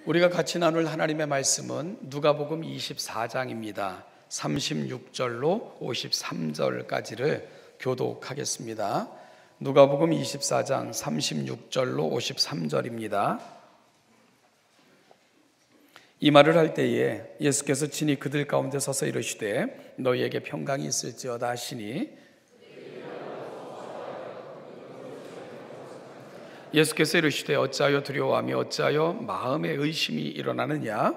우리가 같이 나눌 하나님의 말씀은 누가복음 24장입니다. 36절로 53절까지를 교독하겠습니다. 누가복음 24장 36절로 53절입니다. 이 말을 할 때에 예수께서 친히 그들 가운데 서서 이르시되 너희에게 평강이 있을지어다 하시니, 예수께서 이르시되 어찌하여 두려워하며 어찌하여 마음에 의심이 일어나느냐?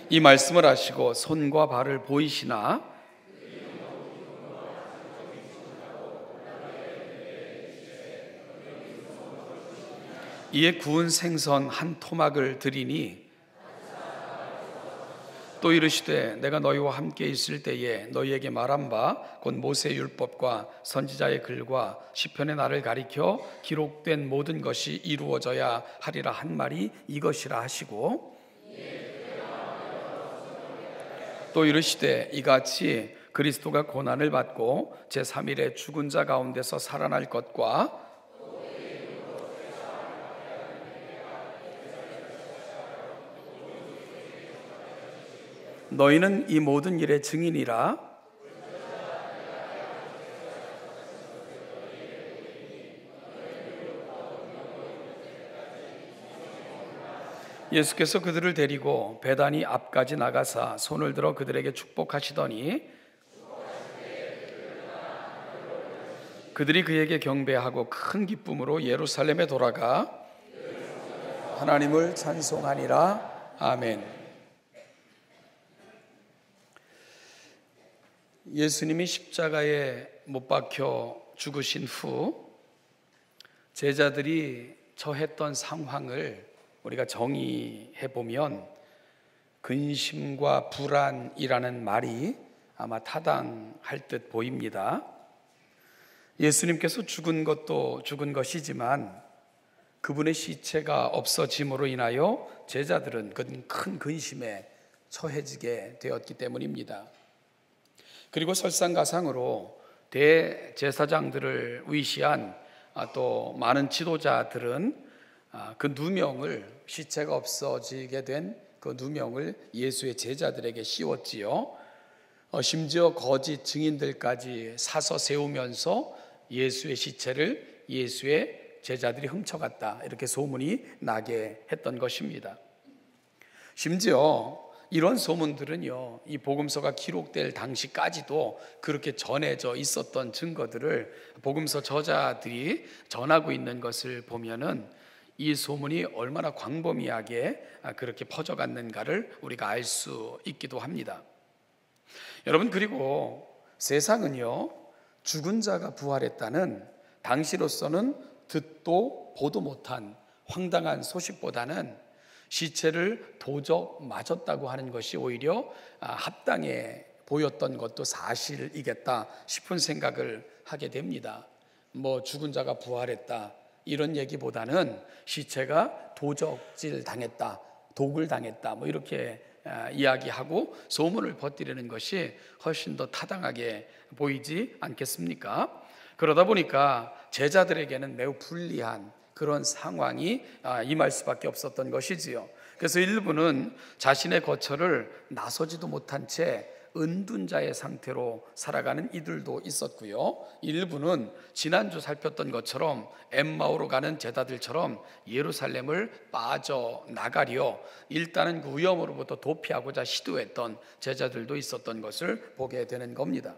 이 말씀을 하시고 손과 발을 보이시나 이에 구운 생선 한 토막을 드리니, 또 이르시되 내가 너희와 함께 있을 때에 너희에게 말한 바 곧 모세 율법과 선지자의 글과 시편의 나를 가리켜 기록된 모든 것이 이루어져야 하리라 한 말이 이것이라 하시고, 또 이르시되 이같이 그리스도가 고난을 받고 제3일에 죽은 자 가운데서 살아날 것과 너희는 이 모든 일의 증인이라. 예수께서 그들을 데리고 베다니 앞까지 나가사 손을 들어 그들에게 축복하시더니 그들이 그에게 경배하고 큰 기쁨으로 예루살렘에 돌아가 하나님을 찬송하니라. 아멘. 예수님이 십자가에 못 박혀 죽으신 후 제자들이 처했던 상황을 우리가 정의해 보면 근심과 불안이라는 말이 아마 타당할 듯 보입니다. 예수님께서 죽은 것도 죽은 것이지만 그분의 시체가 없어짐으로 인하여 제자들은 큰 근심에 처해지게 되었기 때문입니다. 그리고 설상가상으로 대제사장들을 위시한 또 많은 지도자들은 그 누명을, 시체가 없어지게 된 그 누명을 예수의 제자들에게 씌웠지요. 심지어 거짓 증인들까지 사서 세우면서 예수의 시체를 예수의 제자들이 훔쳐갔다, 이렇게 소문이 나게 했던 것입니다. 심지어 이런 소문들은요, 이 복음서가 기록될 당시까지도 그렇게 전해져 있었던 증거들을 복음서 저자들이 전하고 있는 것을 보면은 이 소문이 얼마나 광범위하게 그렇게 퍼져갔는가를 우리가 알 수 있기도 합니다. 여러분, 그리고 세상은요, 죽은 자가 부활했다는 당시로서는 듣도 보도 못한 황당한 소식보다는 시체를 도적 맞았다고 하는 것이 오히려 합당해 보였던 것도 사실이겠다 싶은 생각을 하게 됩니다. 뭐 죽은 자가 부활했다 이런 얘기보다는 시체가 도적질 당했다, 독을 당했다, 뭐 이렇게 이야기하고 소문을 퍼뜨리는 것이 훨씬 더 타당하게 보이지 않겠습니까? 그러다 보니까 제자들에게는 매우 불리한 그런 상황이 임할 수밖에 없었던 것이지요. 그래서 일부는 자신의 거처를 나서지도 못한 채 은둔자의 상태로 살아가는 이들도 있었고요. 일부는 지난주 살폈던 것처럼 엠마오로 가는 제자들처럼 예루살렘을 빠져나가려 일단은 그 위험으로부터 도피하고자 시도했던 제자들도 있었던 것을 보게 되는 겁니다.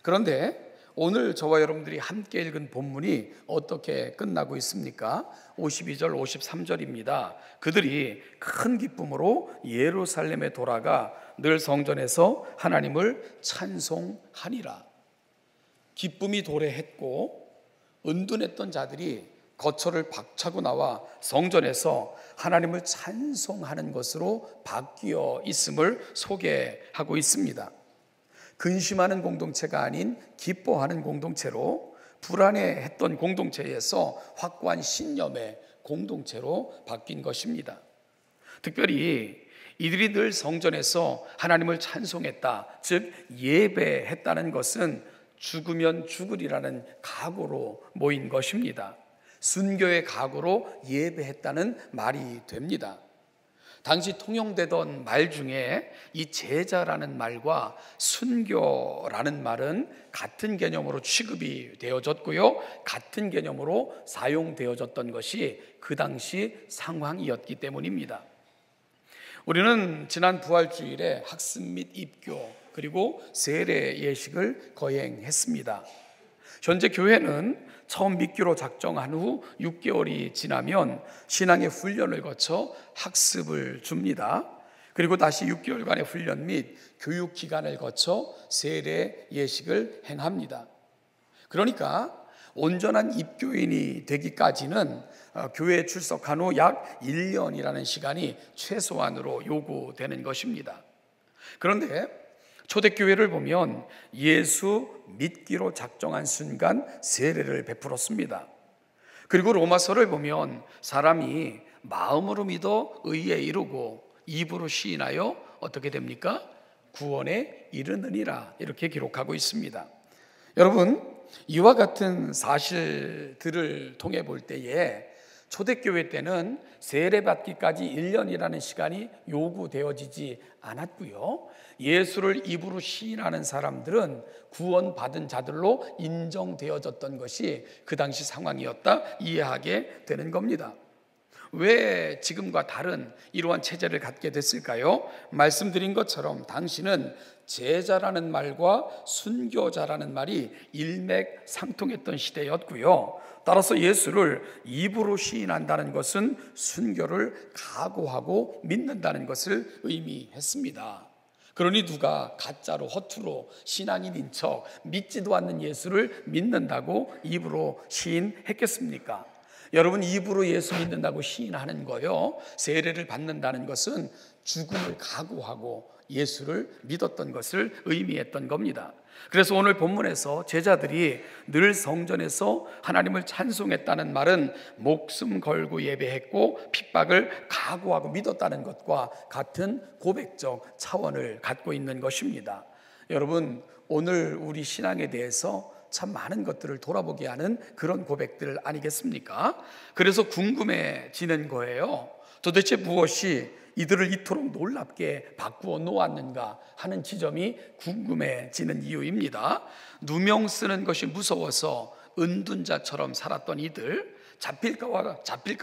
그런데 오늘 저와 여러분들이 함께 읽은 본문이 어떻게 끝나고 있습니까? 52절 53절입니다. 그들이 큰 기쁨으로 예루살렘에 돌아가 늘 성전에서 하나님을 찬송하니라. 기쁨이 도래했고 은둔했던 자들이 거처를 박차고 나와 성전에서 하나님을 찬송하는 것으로 바뀌어 있음을 소개하고 있습니다. 근심하는 공동체가 아닌 기뻐하는 공동체로, 불안해했던 공동체에서 확고한 신념의 공동체로 바뀐 것입니다. 특별히 이들이 늘 성전에서 하나님을 찬송했다, 즉 예배했다는 것은 죽으면 죽으리라는 각오로 모인 것입니다. 순교의 각오로 예배했다는 말이 됩니다. 당시 통용되던 말 중에 이 제자라는 말과 순교라는 말은 같은 개념으로 취급이 되어졌고요, 같은 개념으로 사용되어졌던 것이 그 당시 상황이었기 때문입니다. 우리는 지난 부활주일에 학습 및 입교 그리고 세례 예식을 거행했습니다. 현재 교회는 처음 미끼로 작정한 후 6개월이 지나면 신앙의 훈련을 거쳐 학습을 줍니다. 그리고 다시 6개월간의 훈련 및 교육 기간을 거쳐 세례 예식을 행합니다. 그러니까 온전한 입교인이 되기까지는 교회에 출석한 후 약 1년이라는 시간이 최소한으로 요구되는 것입니다. 그런데 초대교회를 보면 예수 믿기로 작정한 순간 세례를 베풀었습니다. 그리고 로마서를 보면 사람이 마음으로 믿어 의에 이르고 입으로 시인하여 어떻게 됩니까? 구원에 이르느니라, 이렇게 기록하고 있습니다. 여러분, 이와 같은 사실들을 통해 볼 때에 초대교회 때는 세례받기까지 1년이라는 시간이 요구되어지지 않았고요, 예수를 입으로 시인하는 사람들은 구원받은 자들로 인정되어졌던 것이 그 당시 상황이었다 이해하게 되는 겁니다. 왜 지금과 다른 이러한 체제를 갖게 됐을까요? 말씀드린 것처럼 당시는 제자라는 말과 순교자라는 말이 일맥상통했던 시대였고요, 따라서 예수를 입으로 시인한다는 것은 순교를 각오하고 믿는다는 것을 의미했습니다. 그러니 누가 가짜로 허투루 신앙인인 척 믿지도 않는 예수를 믿는다고 입으로 시인했겠습니까? 여러분, 입으로 예수 믿는다고 시인하는 거요, 세례를 받는다는 것은 죽음을 각오하고 예수를 믿었던 것을 의미했던 겁니다. 그래서 오늘 본문에서 제자들이 늘 성전에서 하나님을 찬송했다는 말은 목숨 걸고 예배했고 핍박을 각오하고 믿었다는 것과 같은 고백적 차원을 갖고 있는 것입니다. 여러분, 오늘 우리 신앙에 대해서 참 많은 것들을 돌아보게 하는 그런 고백들 아니겠습니까? 그래서 궁금해지는 거예요. 도대체 무엇이 이들을 이토록 놀랍게 바꾸어 놓았는가 하는 지점이 궁금해지는 이유입니다. 누명 쓰는 것이 무서워서 은둔자처럼 살았던 이들, 잡힐까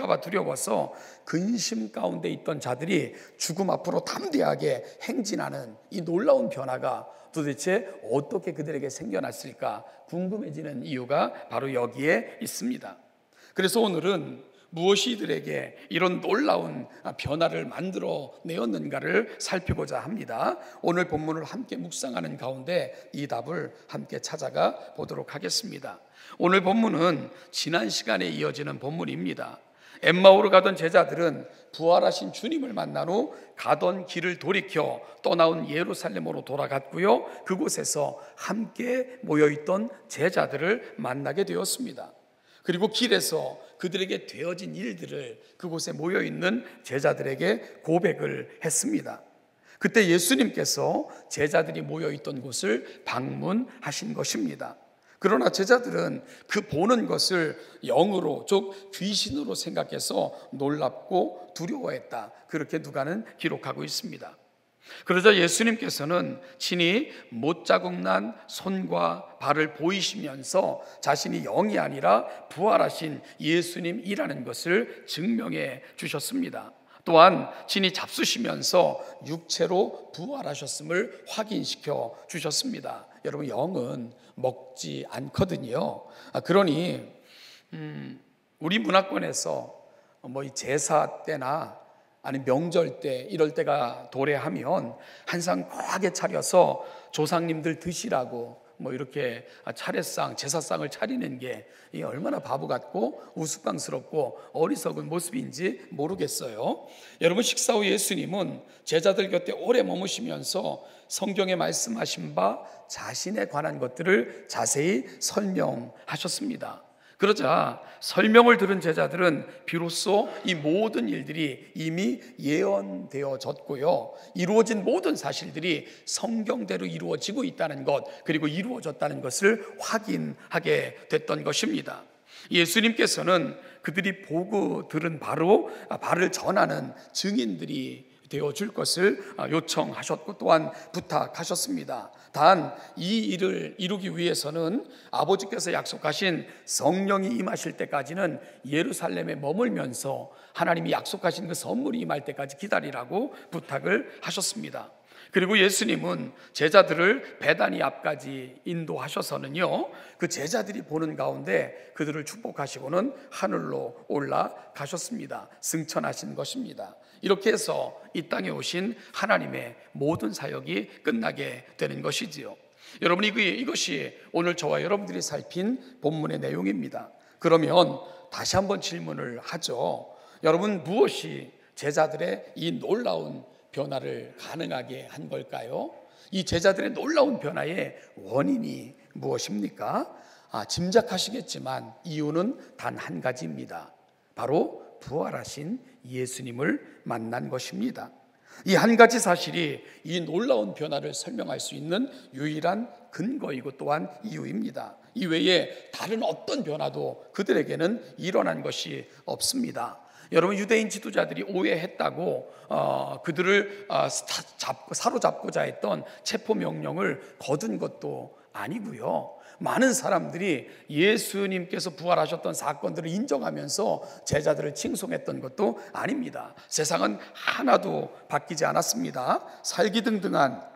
봐 두려워서 근심 가운데 있던 자들이 죽음 앞으로 담대하게 행진하는 이 놀라운 변화가 도대체 어떻게 그들에게 생겨났을까 궁금해지는 이유가 바로 여기에 있습니다. 그래서 오늘은 무엇이 이들에게 이런 놀라운 변화를 만들어 내었는가를 살피고자 합니다. 오늘 본문을 함께 묵상하는 가운데 이 답을 함께 찾아가 보도록 하겠습니다. 오늘 본문은 지난 시간에 이어지는 본문입니다. 엠마오로 가던 제자들은 부활하신 주님을 만난 후 가던 길을 돌이켜 떠나온 예루살렘으로 돌아갔고요, 그곳에서 함께 모여있던 제자들을 만나게 되었습니다. 그리고 길에서 그들에게 되어진 일들을 그곳에 모여있는 제자들에게 고백을 했습니다. 그때 예수님께서 제자들이 모여있던 곳을 방문하신 것입니다. 그러나 제자들은 그 보는 것을 영으로, 즉 귀신으로 생각해서 놀랍고 두려워했다, 그렇게 누가는 기록하고 있습니다. 그러자 예수님께서는 친히 못자국 난 손과 발을 보이시면서 자신이 영이 아니라 부활하신 예수님이라는 것을 증명해 주셨습니다. 또한 친히 잡수시면서 육체로 부활하셨음을 확인시켜 주셨습니다. 여러분, 영은 먹지 않거든요. 그러니 우리 문화권에서 이 제사 때나 아니면 명절 때, 이럴 때가 도래하면 한상 거하게 차려서 조상님들 드시라고 이렇게 차례상, 제사상을 차리는 게 얼마나 바보 같고 우스꽝스럽고 어리석은 모습인지 모르겠어요. 여러분, 식사 후 예수님은 제자들 곁에 오래 머무시면서 성경에 말씀하신 바 자신에 관한 것들을 자세히 설명하셨습니다. 그러자 설명을 들은 제자들은 비로소 이 모든 일들이 이미 예언되어졌고요, 이루어진 모든 사실들이 성경대로 이루어지고 있다는 것, 그리고 이루어졌다는 것을 확인하게 됐던 것입니다. 예수님께서는 그들이 보고 들은 바로 말을 전하는 증인들이 되어줄 것을 요청하셨고 또한 부탁하셨습니다. 단 이 일을 이루기 위해서는 아버지께서 약속하신 성령이 임하실 때까지는 예루살렘에 머물면서 하나님이 약속하신 그 선물이 임할 때까지 기다리라고 부탁을 하셨습니다. 그리고 예수님은 제자들을 베다니 앞까지 인도하셔서는요, 그 제자들이 보는 가운데 그들을 축복하시고는 하늘로 올라가셨습니다. 승천하신 것입니다. 이렇게 해서 이 땅에 오신 하나님의 모든 사역이 끝나게 되는 것이지요. 여러분, 이것이 오늘 저와 여러분들이 살핀 본문의 내용입니다. 그러면 다시 한번 질문을 하죠. 여러분, 무엇이 제자들의 이 놀라운 변화를 가능하게 한 걸까요? 이 제자들의 놀라운 변화의 원인이 무엇입니까? 짐작하시겠지만 이유는 단 한 가지입니다. 바로 부활하신 예수님을 만난 것입니다. 이 한 가지 사실이 이 놀라운 변화를 설명할 수 있는 유일한 근거이고 또한 이유입니다. 이 외에 다른 어떤 변화도 그들에게는 일어난 것이 없습니다. 여러분, 유대인 지도자들이 오해했다고 그들을 사로잡고자 했던 체포 명령을 거둔 것도 아니고요, 많은 사람들이 예수님께서 부활하셨던 사건들을 인정하면서 제자들을 칭송했던 것도 아닙니다. 세상은 하나도 바뀌지 않았습니다. 살기등등한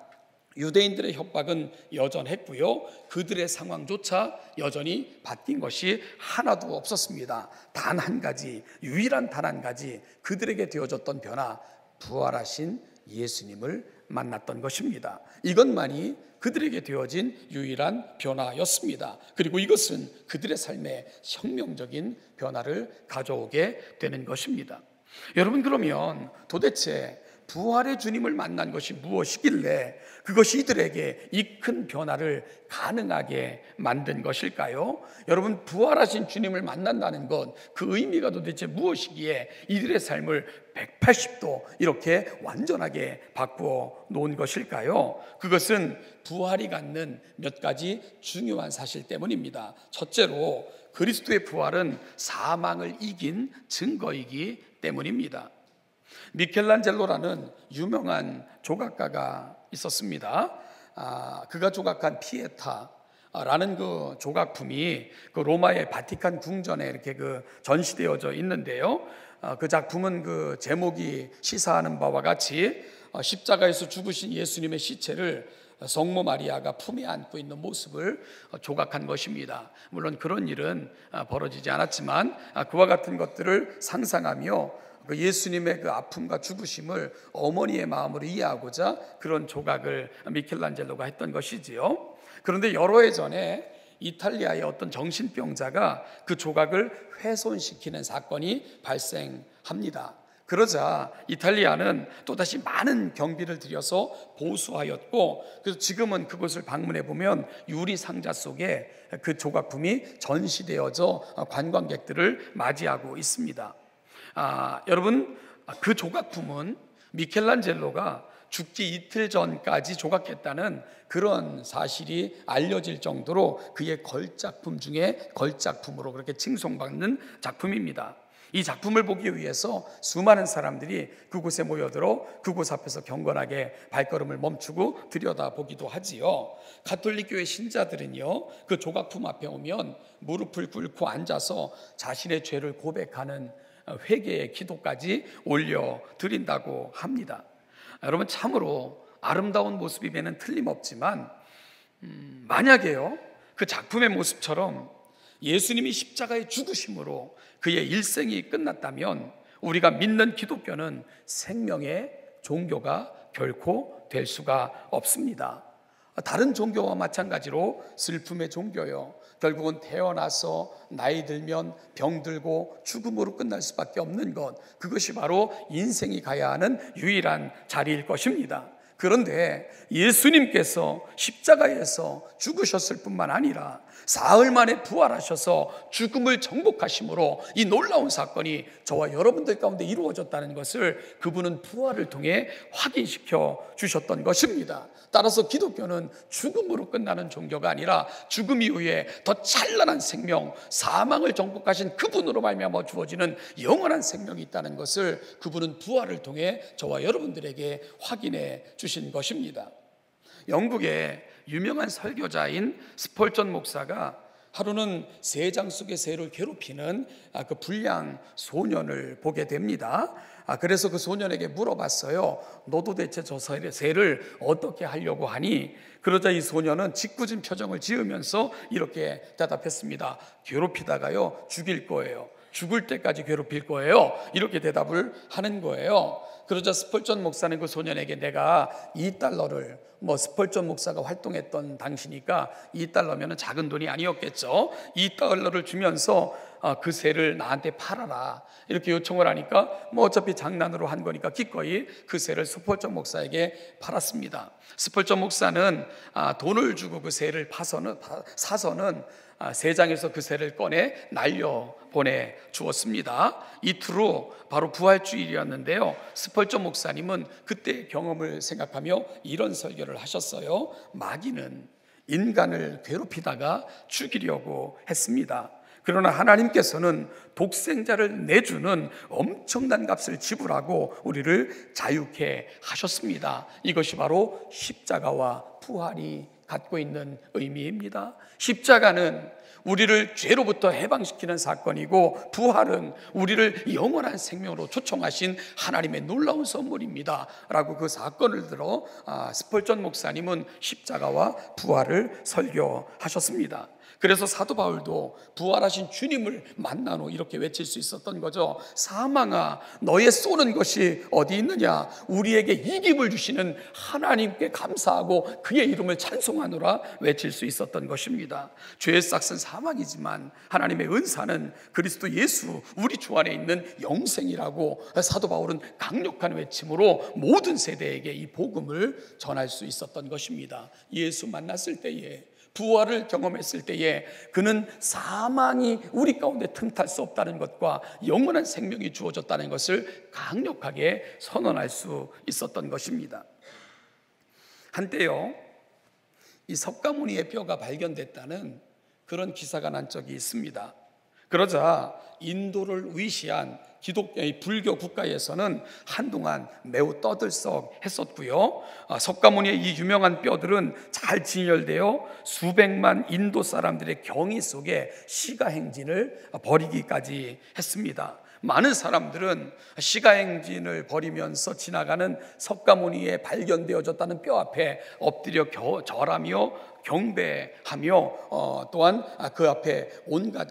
유대인들의 협박은 여전했고요, 그들의 상황조차 여전히 바뀐 것이 하나도 없었습니다. 단 한 가지, 유일한 단 한 가지, 그들에게 되어졌던 변화, 부활하신 예수님을 만났던 것입니다. 이것만이 그들에게 되어진 유일한 변화였습니다. 그리고 이것은 그들의 삶에 혁명적인 변화를 가져오게 되는 것입니다. 여러분, 그러면 도대체 부활의 주님을 만난 것이 무엇이길래 그것이 이들에게 이 큰 변화를 가능하게 만든 것일까요? 여러분, 부활하신 주님을 만난다는 것, 그 의미가 도대체 무엇이기에 이들의 삶을 180도 이렇게 완전하게 바꾸어 놓은 것일까요? 그것은 부활이 갖는 몇 가지 중요한 사실 때문입니다. 첫째로, 그리스도의 부활은 사망을 이긴 증거이기 때문입니다. 미켈란젤로라는 유명한 조각가가 있었습니다. 그가 조각한 피에타라는 그 조각품이 그 로마의 바티칸 궁전에 이렇게 전시되어져 있는데요. 그 작품은 그 제목이 시사하는 바와 같이 십자가에서 죽으신 예수님의 시체를 성모 마리아가 품에 안고 있는 모습을 조각한 것입니다. 물론 그런 일은 벌어지지 않았지만 그와 같은 것들을 상상하며 그 예수님의 그 아픔과 죽으심을 어머니의 마음으로 이해하고자 그런 조각을 미켈란젤로가 했던 것이지요. 그런데 여러 해 전에 이탈리아의 어떤 정신병자가 그 조각을 훼손시키는 사건이 발생합니다. 그러자 이탈리아는 또다시 많은 경비를 들여서 보수하였고, 그래서 지금은 그곳을 방문해 보면 유리 상자 속에 그 조각품이 전시되어져 관광객들을 맞이하고 있습니다. 여러분, 그 조각품은 미켈란젤로가 죽기 이틀 전까지 조각했다는 그런 사실이 알려질 정도로 그의 걸작품 중에 걸작품으로 그렇게 칭송받는 작품입니다. 이 작품을 보기 위해서 수많은 사람들이 그곳에 모여들어 그곳 앞에서 경건하게 발걸음을 멈추고 들여다보기도 하지요. 가톨릭 교회 신자들은요, 그 조각품 앞에 오면 무릎을 꿇고 앉아서 자신의 죄를 고백하는 회개의 기도까지 올려드린다고 합니다. 여러분, 참으로 아름다운 모습임에는 틀림없지만 만약에요, 그 작품의 모습처럼 예수님이 십자가의 죽으심으로 그의 일생이 끝났다면 우리가 믿는 기독교는 생명의 종교가 결코 될 수가 없습니다. 다른 종교와 마찬가지로 슬픔의 종교요, 결국은 태어나서 나이 들면 병들고 죽음으로 끝날 수밖에 없는 것, 그것이 바로 인생이 가야 하는 유일한 자리일 것입니다. 그런데 예수님께서 십자가에서 죽으셨을 뿐만 아니라 사흘 만에 부활하셔서 죽음을 정복하심으로 이 놀라운 사건이 저와 여러분들 가운데 이루어졌다는 것을 그분은 부활을 통해 확인시켜 주셨던 것입니다. 따라서 기독교는 죽음으로 끝나는 종교가 아니라 죽음 이후에 더 찬란한 생명, 사망을 정복하신 그분으로 말미암아 주어지는 영원한 생명이 있다는 것을 그분은 부활을 통해 저와 여러분들에게 확인해 주신 것입니다. 영국의 유명한 설교자인 스펄전 목사가 하루는 새장 속의 새를 괴롭히는 그 불량 소년을 보게 됩니다. 그래서 그 소년에게 물어봤어요. 너도 대체 저 새를 어떻게 하려고 하니? 그러자 이 소년은 짓궂은 표정을 지으면서 이렇게 대답했습니다. 괴롭히다가요 죽일 거예요. 죽을 때까지 괴롭힐 거예요. 이렇게 대답을 하는 거예요. 그러자 스펄전 목사는 그 소년에게 내가 $2를 스펄전 목사가 활동했던 당시니까 $2면은 작은 돈이 아니었겠죠. $2를 주면서 그 새를 나한테 팔아라 이렇게 요청을 하니까 어차피 장난으로 한 거니까 기꺼이 그 새를 스펄전 목사에게 팔았습니다. 스펄전 목사는 돈을 주고 그 새를 사서는 새장에서 그 새를 꺼내 날려 보내 주었습니다. 이틀 후 바로 부활주일이었는데요. 스펄전 목사님은 그때의 경험을 생각하며 이런 설교를 하셨어요. 마귀는 인간을 괴롭히다가 죽이려고 했습니다. 그러나 하나님께서는 독생자를 내주는 엄청난 값을 지불하고 우리를 자유케 하셨습니다. 이것이 바로 십자가와 부활이 갖고 있는 의미입니다. 십자가는 우리를 죄로부터 해방시키는 사건이고 부활은 우리를 영원한 생명으로 초청하신 하나님의 놀라운 선물입니다 라고 그 사건을 들어 스펄전 목사님은 십자가와 부활을 설교하셨습니다. 그래서 사도 바울도 부활하신 주님을 만난 후 이렇게 외칠 수 있었던 거죠. 사망아 너의 쏘는 것이 어디 있느냐? 우리에게 이김을 주시는 하나님께 감사하고 그의 이름을 찬송하노라 외칠 수 있었던 것입니다. 죄의 싹은 사망이지만 하나님의 은사는 그리스도 예수 우리 주 안에 있는 영생이라고 사도 바울은 강력한 외침으로 모든 세대에게 이 복음을 전할 수 있었던 것입니다. 예수 만났을 때에 부활을 경험했을 때에 그는 사망이 우리 가운데 틈탈 수 없다는 것과 영원한 생명이 주어졌다는 것을 강력하게 선언할 수 있었던 것입니다. 한때요 이 석가모니의 뼈가 발견됐다는 그런 기사가 난 적이 있습니다. 그러자 인도를 위시한 불교 국가에서는 한동안 매우 떠들썩했었고요. 석가모니의 이 유명한 뼈들은 잘 진열되어 수백만 인도 사람들의 경의 속에 시가행진을 벌이기까지 했습니다. 많은 사람들은 시가행진을 벌이면서 지나가는 석가모니에 발견되어졌다는 뼈 앞에 엎드려 절하며 경배하며 또한 그 앞에 온갖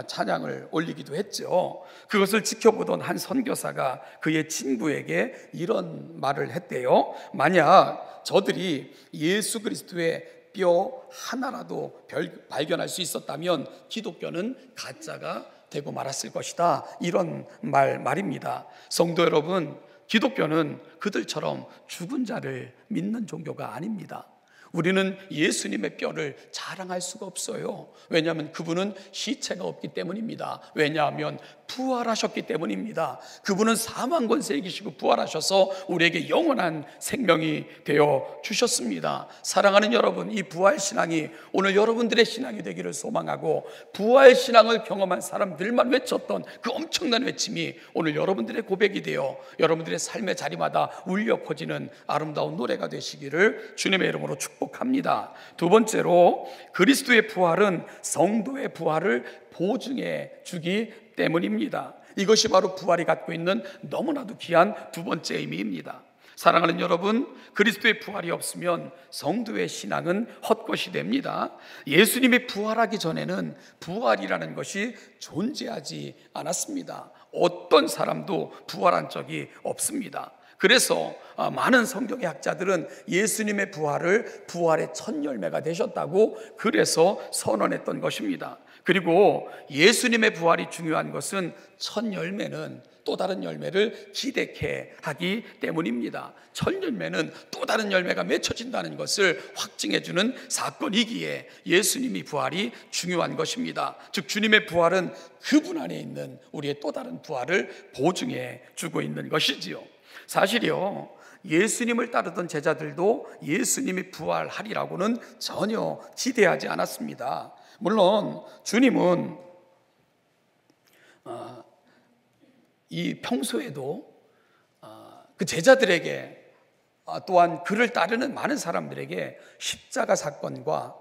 찬양을 올리기도 했죠. 그것을 지켜보던 한 선교사가 그의 친구에게 이런 말을 했대요. 만약 저들이 예수 그리스도의 뼈 하나라도 발견할 수 있었다면 기독교는 가짜가 되고 말았을 것이다. 이런 말입니다. 성도 여러분, 기독교는 그들처럼 죽은 자를 믿는 종교가 아닙니다. 우리는 예수님의 뼈를 자랑할 수가 없어요. 왜냐하면 그분은 시체가 없기 때문입니다. 왜냐하면 부활하셨기 때문입니다. 그분은 사망 권세에 이기시고 부활하셔서 우리에게 영원한 생명이 되어 주셨습니다. 사랑하는 여러분, 이 부활신앙이 오늘 여러분들의 신앙이 되기를 소망하고 부활신앙을 경험한 사람들만 외쳤던 그 엄청난 외침이 오늘 여러분들의 고백이 되어 여러분들의 삶의 자리마다 울려 퍼지는 아름다운 노래가 되시기를 주님의 이름으로 축복합니다. 두 번째로 그리스도의 부활은 성도의 부활을 보증해 주기 때문입니다. 이것이 바로 부활이 갖고 있는 너무나도 귀한 두 번째 의미입니다. 사랑하는 여러분, 그리스도의 부활이 없으면 성도의 신앙은 헛것이 됩니다. 예수님이 부활하기 전에는 부활이라는 것이 존재하지 않았습니다. 어떤 사람도 부활한 적이 없습니다. 그래서 많은 성경의 학자들은 예수님의 부활을 부활의 첫 열매가 되셨다고 그래서 선언했던 것입니다. 그리고 예수님의 부활이 중요한 것은 첫 열매는 또 다른 열매를 기대케 하기 때문입니다. 첫 열매는 또 다른 열매가 맺혀진다는 것을 확증해주는 사건이기에 예수님이 부활이 중요한 것입니다. 즉 주님의 부활은 그분 안에 있는 우리의 또 다른 부활을 보증해 주고 있는 것이지요. 사실이요, 예수님을 따르던 제자들도 예수님이 부활하리라고는 전혀 기대하지 않았습니다. 물론 주님은 이 평소에도 그 제자들에게 또한 그를 따르는 많은 사람들에게 십자가 사건과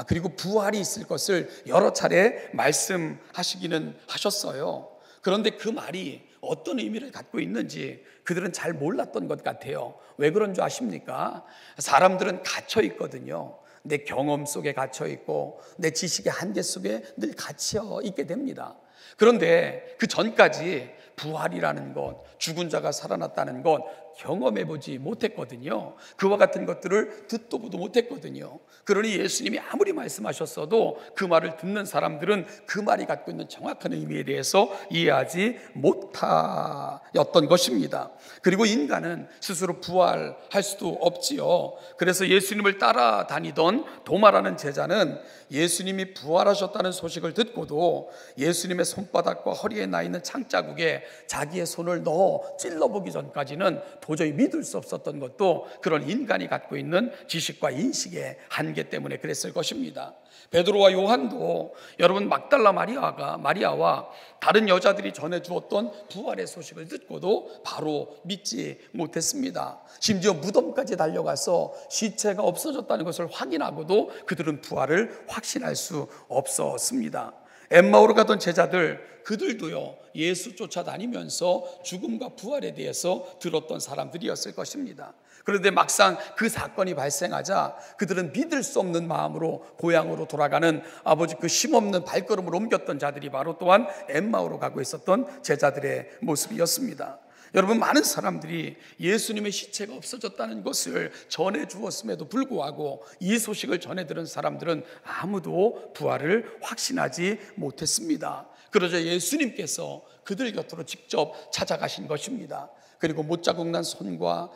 그리고 부활이 있을 것을 여러 차례 말씀하시기는 하셨어요. 그런데 그 말이 어떤 의미를 갖고 있는지 그들은 잘 몰랐던 것 같아요. 왜 그런 줄 아십니까? 사람들은 갇혀 있거든요. 내 경험 속에 갇혀 있고 내 지식의 한계 속에 늘 갇혀 있게 됩니다. 그런데 그 전까지 부활이라는 것, 죽은 자가 살아났다는 것 경험해 보지 못했거든요. 그와 같은 것들을 듣도 보도 못했거든요. 그러니 예수님이 아무리 말씀하셨어도 그 말을 듣는 사람들은 그 말이 갖고 있는 정확한 의미에 대해서 이해하지 못하였던 것입니다. 그리고 인간은 스스로 부활할 수도 없지요. 그래서 예수님을 따라다니던 도마라는 제자는 예수님이 부활하셨다는 소식을 듣고도 예수님의 손바닥과 허리에 나 있는 창자국에 자기의 손을 넣어 찔러보기 전까지는 도저히 믿을 수 없었던 것도 그런 인간이 갖고 있는 지식과 인식의 한계 때문에 그랬을 것입니다. 베드로와 요한도 여러분 막달라 마리아와 다른 여자들이 전해주었던 부활의 소식을 듣고도 바로 믿지 못했습니다. 심지어 무덤까지 달려가서 시체가 없어졌다는 것을 확인하고도 그들은 부활을 확신할 수 없었습니다. 엠마오로 가던 제자들, 그들도요 예수 쫓아다니면서 죽음과 부활에 대해서 들었던 사람들이었을 것입니다. 그런데 막상 그 사건이 발생하자 그들은 믿을 수 없는 마음으로 고향으로 돌아가는 아버지 그 힘없는 발걸음을 옮겼던 자들이 바로 또한 엠마오로 가고 있었던 제자들의 모습이었습니다. 여러분, 많은 사람들이 예수님의 시체가 없어졌다는 것을 전해 주었음에도 불구하고 이 소식을 전해 들은 사람들은 아무도 부활을 확신하지 못했습니다. 그러자 예수님께서 그들 곁으로 직접 찾아가신 것입니다. 그리고 못자국 난 손과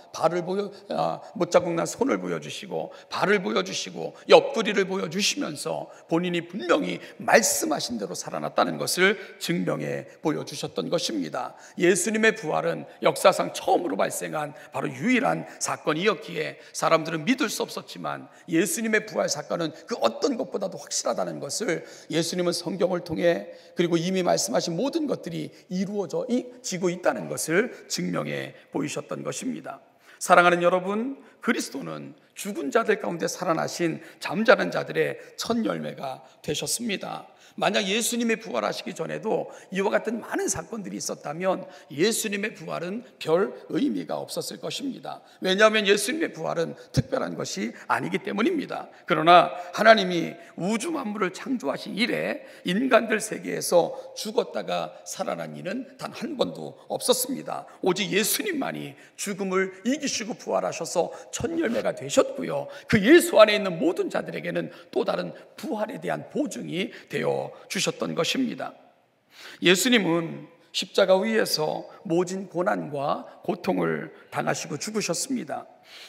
못자국 난 손을 보여주시고 발을 보여주시고 옆구리를 보여주시면서 본인이 분명히 말씀하신 대로 살아났다는 것을 증명해 보여주셨던 것입니다. 예수님의 부활은 역사상 처음으로 발생한 바로 유일한 사건이었기에 사람들은 믿을 수 없었지만 예수님의 부활 사건은 그 어떤 것보다도 확실하다는 것을 예수님은 성경을 통해 그리고 이미 말씀하신 모든 것들이 이루어지고 있다는 것을 증명해 보이셨던 것입니다. 사랑하는 여러분, 그리스도는 죽은 자들 가운데 살아나신 잠자는 자들의 첫 열매가 되셨습니다. 만약 예수님의 부활하시기 전에도 이와 같은 많은 사건들이 있었다면 예수님의 부활은 별 의미가 없었을 것입니다. 왜냐하면 예수님의 부활은 특별한 것이 아니기 때문입니다. 그러나 하나님이 우주 만물을 창조하신 이래 인간들 세계에서 죽었다가 살아난 이는 단 한 번도 없었습니다. 오직 예수님만이 죽음을 이기시고 부활하셔서 첫 열매가 되셨고요, 그 예수 안에 있는 모든 자들에게는 또 다른 부활에 대한 보증이 되어 주셨던 것입니다. 예수님은 십자가 위에서 모진 고난과 고통을 당하시고 죽으셨습니다.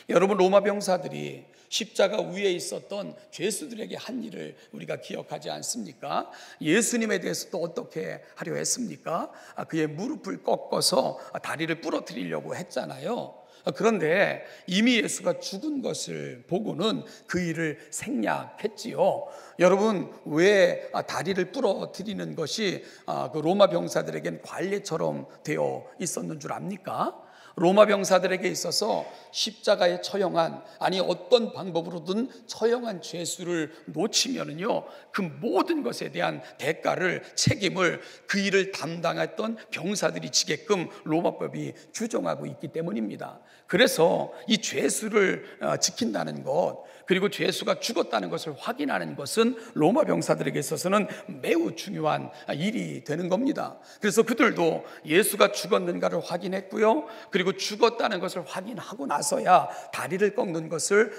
여러분, 로마 병사들이 십자가 위에 있었던 죄수들에게 한 일을 우리가 기억하지 않습니까? 예수님에 대해서 또 어떻게 하려 했습니까? 그의 무릎을 꺾어서 다리를 부러뜨리려고 했잖아요. 그런데 이미 예수가 죽은 것을 보고는 그 일을 생략했지요. 여러분, 왜 다리를 부러뜨리는 것이 그 로마 병사들에겐 관례처럼 되어 있었는 줄 압니까? 로마 병사들에게 있어서 십자가에 처형한, 아니 어떤 방법으로든 처형한 죄수를 놓치면은요, 그 모든 것에 대한 대가를, 책임을 그 일을 담당했던 병사들이 지게끔 로마법이 규정하고 있기 때문입니다. 그래서 이 죄수를 지킨다는 것, 그리고 예수가 죽었다는 것을 확인하는 것은 로마 병사들에게 있어서는 매우 중요한 일이 되는 겁니다. 그래서 그들도 예수가 죽었는가를 확인했고요, 그리고 죽었다는 것을 확인하고 나서야 다리를 꺾는 것을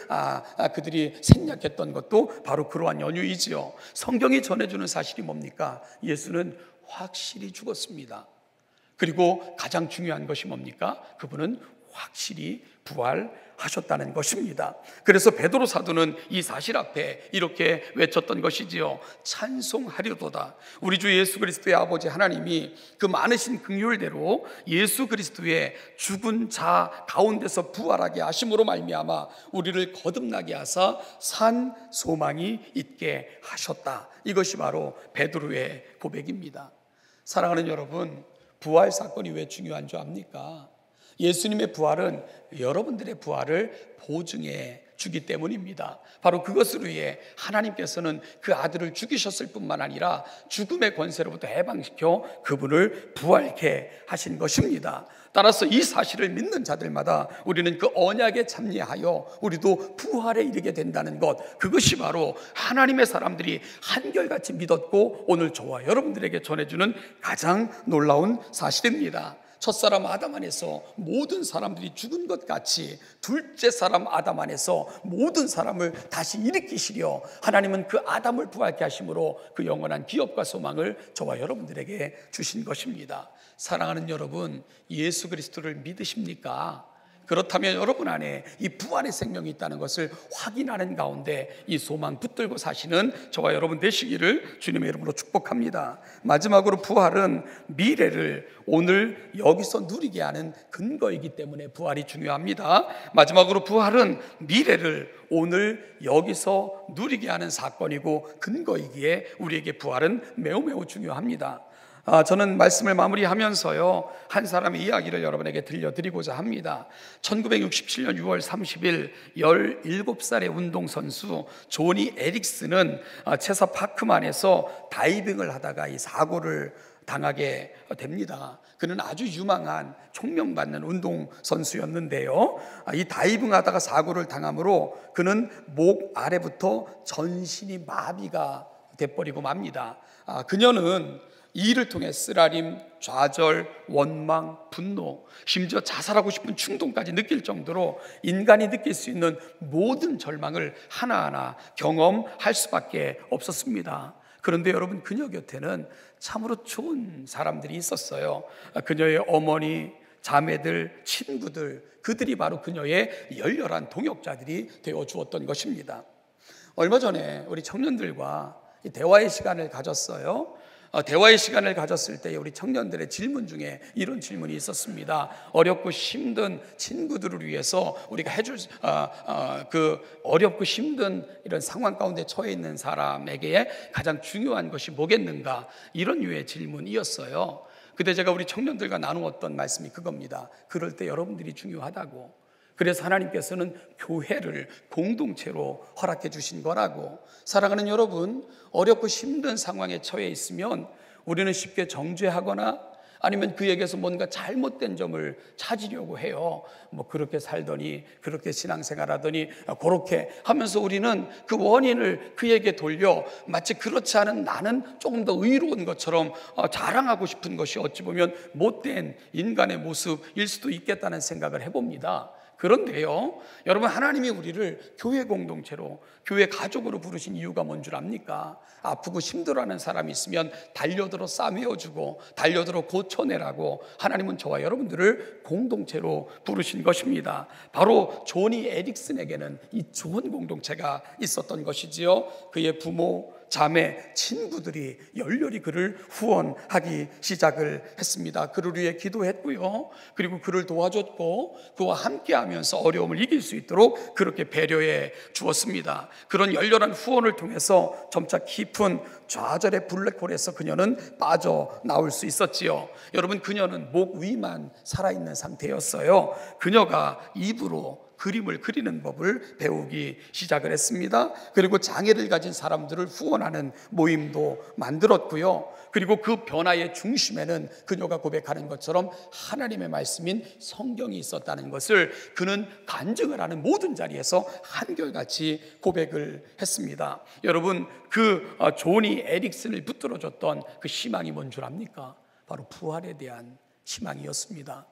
그들이 생략했던 것도 바로 그러한 연유이지요. 성경이 전해주는 사실이 뭡니까? 예수는 확실히 죽었습니다. 그리고 가장 중요한 것이 뭡니까? 그분은 확실히 부활하셨다는 것입니다. 그래서 베드로 사도는 이 사실 앞에 이렇게 외쳤던 것이지요. 찬송하리로다. 우리 주 예수 그리스도의 아버지 하나님이 그 많으신 긍휼대로 예수 그리스도의 죽은 자 가운데서 부활하게 하심으로 말미암아 우리를 거듭나게 하사 산 소망이 있게 하셨다. 이것이 바로 베드로의 고백입니다. 사랑하는 여러분, 부활 사건이 왜 중요한 줄 압니까? 예수님의 부활은 여러분들의 부활을 보증해 주기 때문입니다. 바로 그것을 위해 하나님께서는 그 아들을 죽이셨을 뿐만 아니라 죽음의 권세로부터 해방시켜 그분을 부활케 하신 것입니다. 따라서 이 사실을 믿는 자들마다 우리는 그 언약에 참여하여 우리도 부활에 이르게 된다는 것, 그것이 바로 하나님의 사람들이 한결같이 믿었고 오늘 저와 여러분들에게 전해주는 가장 놀라운 사실입니다. 첫사람 아담 안에서 모든 사람들이 죽은 것 같이 둘째 사람 아담 안에서 모든 사람을 다시 일으키시려 하나님은 그 아담을 부활케 하심으로 그 영원한 기업과 소망을 저와 여러분들에게 주신 것입니다. 사랑하는 여러분, 예수 그리스도를 믿으십니까? 그렇다면 여러분 안에 이 부활의 생명이 있다는 것을 확인하는 가운데 이 소망 붙들고 사시는 저와 여러분 되시기를 주님의 이름으로 축복합니다. 마지막으로 부활은 미래를 오늘 여기서 누리게 하는 근거이기 때문에 부활이 중요합니다. 마지막으로 부활은 미래를 오늘 여기서 누리게 하는 사건이고 근거이기에 우리에게 부활은 매우 중요합니다. 저는 말씀을 마무리하면서요, 한 사람의 이야기를 여러분에게 들려드리고자 합니다. 1967년 6월 30일 17살의 운동선수 조니 에릭슨은 체서 파크만에서 다이빙을 하다가 이 사고를 당하게 됩니다. 그는 아주 유망한 총명받는 운동선수였는데요, 이 다이빙하다가 사고를 당함으로 그는 목 아래부터 전신이 마비가 돼버리고 맙니다. 그녀는 이 일을 통해 쓰라림, 좌절, 원망, 분노, 심지어 자살하고 싶은 충동까지 느낄 정도로 인간이 느낄 수 있는 모든 절망을 하나하나 경험할 수밖에 없었습니다. 그런데 여러분, 그녀 곁에는 참으로 좋은 사람들이 있었어요. 그녀의 어머니, 자매들, 친구들, 그들이 바로 그녀의 열렬한 동역자들이 되어 주었던 것입니다. 얼마 전에 우리 청년들과 대화의 시간을 가졌어요. 대화의 시간을 가졌을 때 우리 청년들의 질문 중에 이런 질문이 있었습니다. 어렵고 힘든 친구들을 위해서 우리가 해줄 그 어렵고 힘든 이런 상황 가운데 처해 있는 사람에게 가장 중요한 것이 뭐겠는가, 이런 류의 질문이었어요. 그때 제가 우리 청년들과 나누었던 말씀이 그겁니다. 그럴 때 여러분들이 중요하다고. 그래서 하나님께서는 교회를 공동체로 허락해 주신 거라고. 사랑하는 여러분, 어렵고 힘든 상황에 처해 있으면 우리는 쉽게 정죄하거나 아니면 그에게서 뭔가 잘못된 점을 찾으려고 해요. 뭐 그렇게 살더니, 그렇게 신앙생활하더니, 그렇게 하면서 우리는 그 원인을 그에게 돌려 마치 그렇지 않은 나는 조금 더 의로운 것처럼 자랑하고 싶은 것이 어찌 보면 못된 인간의 모습일 수도 있겠다는 생각을 해봅니다. 그런데요, 여러분, 하나님이 우리를 교회 공동체로, 교회 가족으로 부르신 이유가 뭔 줄 압니까? 아프고 힘들어하는 사람이 있으면 달려들어 싸매어주고 달려들어 고쳐내라고 하나님은 저와 여러분들을 공동체로 부르신 것입니다. 바로 조니 에릭슨에게는 이 좋은 공동체가 있었던 것이지요. 그의 부모, 자매, 친구들이 열렬히 그를 후원하기 시작을 했습니다. 그를 위해 기도했고요, 그리고 그를 도와줬고 그와 함께하면서 어려움을 이길 수 있도록 그렇게 배려해 주었습니다. 그런 열렬한 후원을 통해서 점차 깊은 좌절의 블랙홀에서 그녀는 빠져나올 수 있었지요. 여러분, 그녀는 목 위만 살아있는 상태였어요. 그녀가 입으로 그림을 그리는 법을 배우기 시작을 했습니다. 그리고 장애를 가진 사람들을 후원하는 모임도 만들었고요. 그리고 그 변화의 중심에는 그녀가 고백하는 것처럼 하나님의 말씀인 성경이 있었다는 것을 그는 간증을 하는 모든 자리에서 한결같이 고백을 했습니다. 여러분, 그 조니 에릭슨을 붙들어줬던 그 희망이 뭔 줄 압니까? 바로 부활에 대한 희망이었습니다.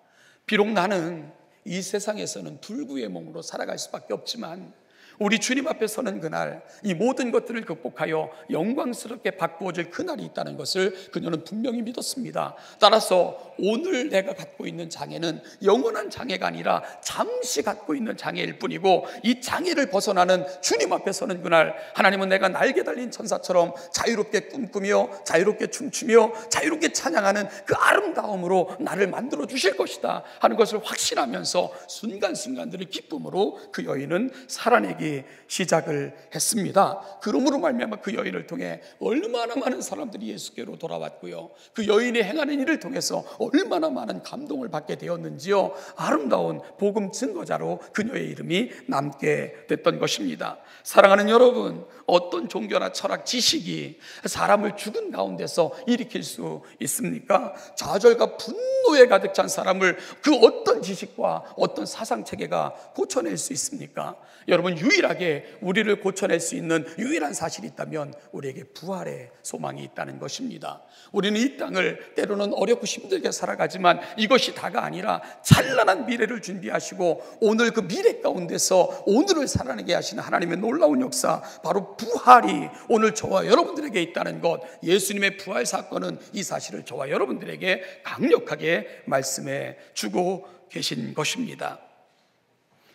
비록 나는 이 세상에서는 불구의 몸으로 살아갈 수밖에 없지만 우리 주님 앞에 서는 그날 이 모든 것들을 극복하여 영광스럽게 바꾸어질 그날이 있다는 것을 그녀는 분명히 믿었습니다. 따라서 오늘 내가 갖고 있는 장애는 영원한 장애가 아니라 잠시 갖고 있는 장애일 뿐이고, 이 장애를 벗어나는 주님 앞에 서는 그날 하나님은 내가 날개 달린 천사처럼 자유롭게 꿈꾸며 자유롭게 춤추며 자유롭게 찬양하는 그 아름다움으로 나를 만들어 주실 것이다 하는 것을 확신하면서 순간순간들을 기쁨으로 그 여인은 살아내기 시작을 했습니다. 그러므로 말미암아 그 여인을 통해 얼마나 많은 사람들이 예수께로 돌아왔고요, 그 여인이 행하는 일을 통해서 얼마나 많은 감동을 받게 되었는지요, 아름다운 복음 증거자로 그녀의 이름이 남게 됐던 것입니다. 사랑하는 여러분, 어떤 종교나 철학 지식이 사람을 죽은 가운데서 일으킬 수 있습니까? 좌절과 분노에 가득 찬 사람을 그 어떤 지식과 어떤 사상체계가 고쳐낼 수 있습니까? 여러분, 유일하게 우리를 고쳐낼 수 있는 유일한 사실이 있다면 우리에게 부활의 소망이 있다는 것입니다. 우리는 이 땅을 때로는 어렵고 힘들게 살아가지만 이것이 다가 아니라 찬란한 미래를 준비하시고 오늘 그 미래 가운데서 오늘을 살아내게 하시는 하나님의 놀라운 역사, 바로 부활이 오늘 저와 여러분들에게 있다는 것, 예수님의 부활 사건은 이 사실을 저와 여러분들에게 강력하게 말씀해 주고 계신 것입니다.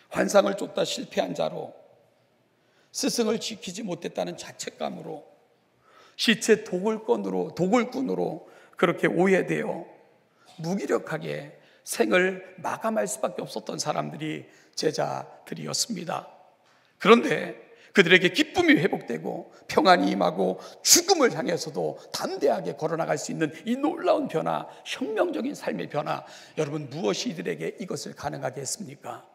환상을 쫓다 실패한 자로, 스승을 지키지 못했다는 자책감으로, 시체 도굴꾼으로 그렇게 오해되어 무기력하게 생을 마감할 수밖에 없었던 사람들이 제자들이었습니다. 그런데 그들에게 기쁨이 회복되고 평안이 임하고 죽음을 향해서도 담대하게 걸어나갈 수 있는 이 놀라운 변화, 혁명적인 삶의 변화, 여러분, 무엇이 이들에게 이것을 가능하게 했습니까?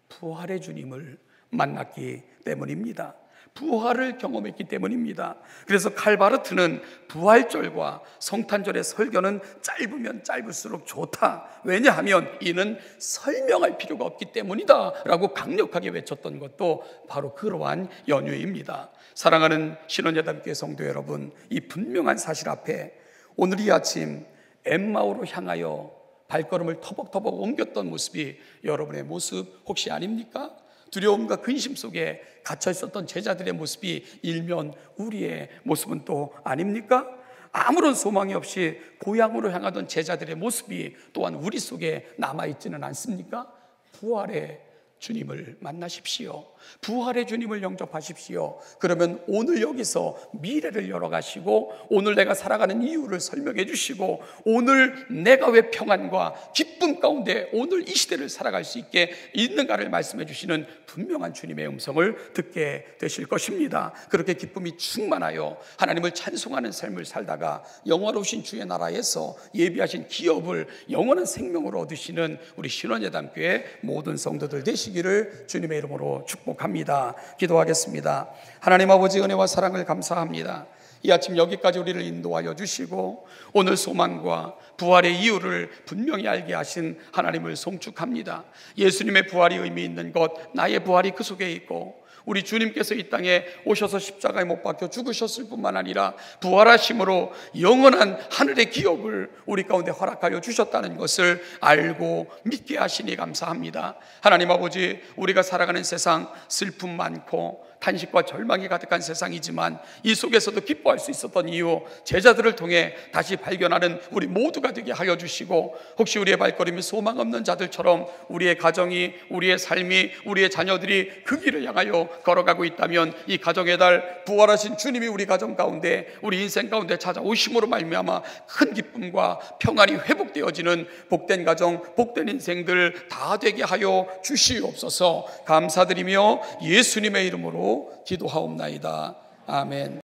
부활의 주님을 만났기 때문입니다. 부활을 경험했기 때문입니다. 그래서 칼바르트는 부활절과 성탄절의 설교는 짧으면 짧을수록 좋다, 왜냐하면 이는 설명할 필요가 없기 때문이다 라고 강력하게 외쳤던 것도 바로 그러한 연유입니다. 사랑하는 신원예담교회 성도 여러분, 이 분명한 사실 앞에 오늘 이 아침 엠마오로 향하여 발걸음을 터벅터벅 옮겼던 모습이 여러분의 모습 혹시 아닙니까? 두려움과 근심 속에 갇혀 있었던 제자들의 모습이 일면 우리의 모습은 또 아닙니까? 아무런 소망이 없이 고향으로 향하던 제자들의 모습이 또한 우리 속에 남아있지는 않습니까? 부활의 주님을 만나십시오. 부활의 주님을 영접하십시오. 그러면 오늘 여기서 미래를 열어가시고 오늘 내가 살아가는 이유를 설명해 주시고 오늘 내가 왜 평안과 기쁨 가운데 오늘 이 시대를 살아갈 수 있게 있는가를 말씀해 주시는 분명한 주님의 음성을 듣게 되실 것입니다. 그렇게 기쁨이 충만하여 하나님을 찬송하는 삶을 살다가 영원하신 주의 나라에서 예비하신 기업을 영원한 생명으로 얻으시는 우리 신원예담교회 모든 성도들 되시기를 주님의 이름으로 축복합니다. 기도하겠습니다. 하나님 아버지, 은혜와 사랑을 감사합니다. 이 아침 여기까지 우리를 인도하여 주시고 오늘 소망과 부활의 이유를 분명히 알게 하신 하나님을 송축합니다. 예수님의 부활이 의미 있는 것, 나의 부활이 그 속에 있고 우리 주님께서 이 땅에 오셔서 십자가에 못 박혀 죽으셨을 뿐만 아니라 부활하심으로 영원한 하늘의 기업을 우리 가운데 허락하여 주셨다는 것을 알고 믿게 하시니 감사합니다. 하나님 아버지, 우리가 살아가는 세상 슬픔 많고 탄식과 절망이 가득한 세상이지만 이 속에서도 기뻐할 수 있었던 이유, 제자들을 통해 다시 발견하는 우리 모두가 되게 하여 주시고 혹시 우리의 발걸음이 소망 없는 자들처럼 우리의 가정이, 우리의 삶이, 우리의 자녀들이 그 길을 향하여 걸어가고 있다면 이 가정의 달 부활하신 주님이 우리 가정 가운데, 우리 인생 가운데 찾아오심으로 말미암아 큰 기쁨과 평안이 회복되어지는 복된 가정, 복된 인생들 다 되게 하여 주시옵소서. 감사드리며 예수님의 이름으로 기도하옵나이다. 아멘.